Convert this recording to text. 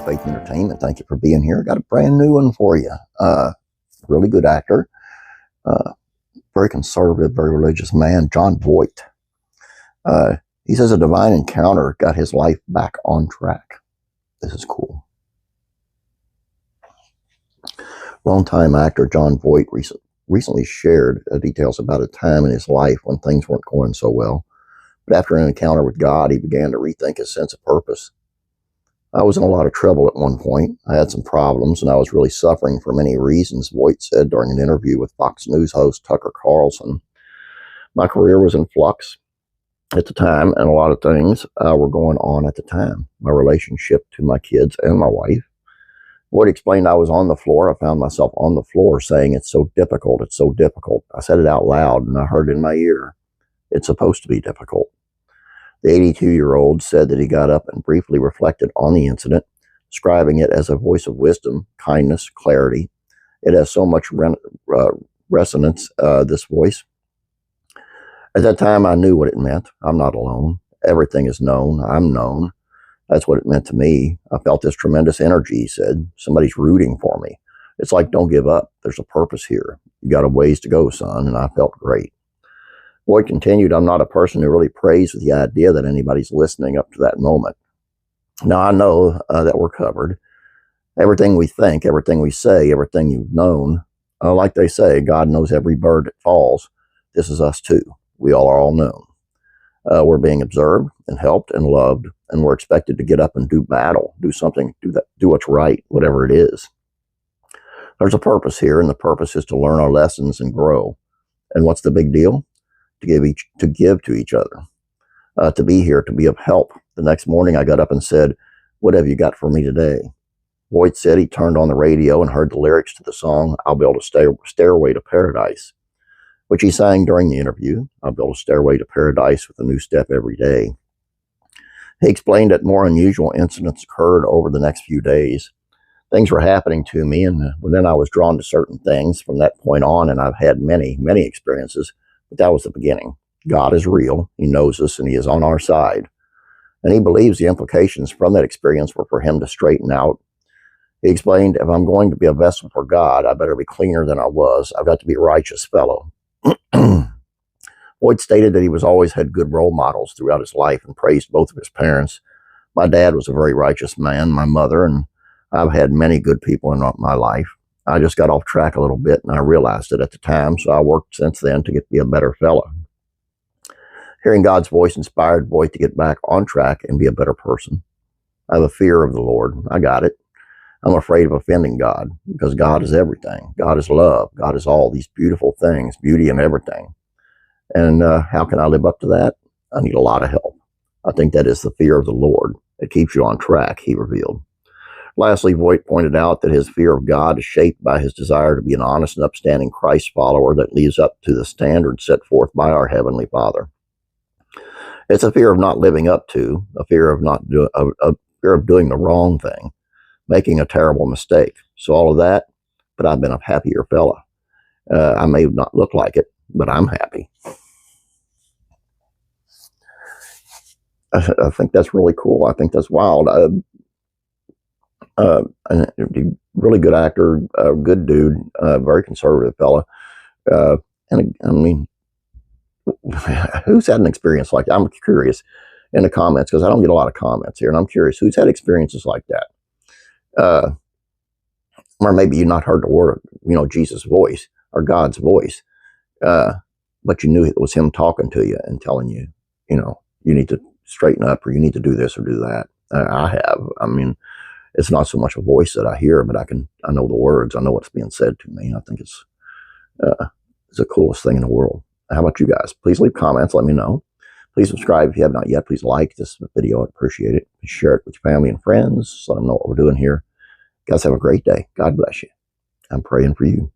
Faith Entertainment. Thank you for being here. Got a brand new one for you. Really good actor. Very conservative, very religious man, John Voight. He says a divine encounter got his life back on track. This is cool. Longtime actor John Voight recently shared details about a time in his life when things weren't going so well. But after an encounter with God, he began to rethink his sense of purpose. I was in a lot of trouble at one point. I had some problems, and I was really suffering for many reasons, Voight said during an interview with Fox News host Tucker Carlson. My career was in flux at the time, and a lot of things were going on at the time. My relationship to my kids and my wife. Voight explained I was on the floor. I found myself on the floor saying, "It's so difficult, it's so difficult." I said it out loud, and I heard it in my ear. It's supposed to be difficult. The 82-year-old said that he got up and briefly reflected on the incident, describing it as a voice of wisdom, kindness, clarity. It has so much resonance, this voice. At that time, I knew what it meant. I'm not alone. Everything is known. I'm known. That's what it meant to me. I felt this tremendous energy, he said. Somebody's rooting for me. It's like, don't give up. There's a purpose here. You got a ways to go, son, and I felt great. Voight continued, I'm not a person who really prays with the idea that anybody's listening up to that moment. Now, I know that we're covered. Everything we think, everything we say, everything you've known, like they say, God knows every bird that falls. This is us too. We all are all known. We're being observed and helped and loved, and we're expected to get up and do battle, do something, do what's right, whatever it is. There's a purpose here, and the purpose is to learn our lessons and grow. And what's the big deal? To give to each other, to be here, to be of help. The next morning I got up and said, "What have you got for me today?" Voight said he turned on the radio and heard the lyrics to the song, "I'll Build a Stairway to Paradise," which he sang during the interview. I'll build a stairway to paradise with a new step every day. He explained that more unusual incidents occurred over the next few days. Things were happening to me, and then I was drawn to certain things from that point on, and I've had many, many experiences. But that was the beginning. God is real. He knows us, and he is on our side. And he believes the implications from that experience were for him to straighten out. He explained, if I'm going to be a vessel for God, I better be cleaner than I was. I've got to be a righteous fellow. Voight stated that he was always had good role models throughout his life and praised both of his parents. My dad was a very righteous man, my mother, and I've had many good people in my life. I just got off track a little bit, and I realized it at the time, so I worked since then to be a better fellow. Hearing God's voice inspired Voight to get back on track and be a better person. I have a fear of the Lord. I got it. I'm afraid of offending God, because God is everything. God is love. God is all these beautiful things, beauty and everything. And how can I live up to that? I need a lot of help. I think that is the fear of the Lord. It keeps you on track, he revealed. Lastly, Voight pointed out that his fear of God is shaped by his desire to be an honest and upstanding Christ follower that lives up to the standards set forth by our Heavenly Father. It's a fear of not living up to, a fear of doing the wrong thing, making a terrible mistake. So all of that, but I've been a happier fella. I may not look like it, but I'm happy. I think that's really cool. I think that's wild. Really good actor, good dude, very conservative fella. And I mean, who's had an experience like that? I'm curious in the comments, because I don't get a lot of comments here, and I'm curious who's had experiences like that. Or maybe you've not heard the word, Jesus' voice or God's voice, but you knew it was him talking to you and telling you, you need to straighten up, or you need to do this or do that. I have. I mean, it's not so much a voice that I hear, but I know the words. I know what's being said to me. I think it's the coolest thing in the world. How about you guys? Please leave comments. Let me know. Please subscribe if you have not yet. Please like this video. I'd appreciate it. Please share it with your family and friends. Let them know what we're doing here. Guys, have a great day. God bless you. I'm praying for you.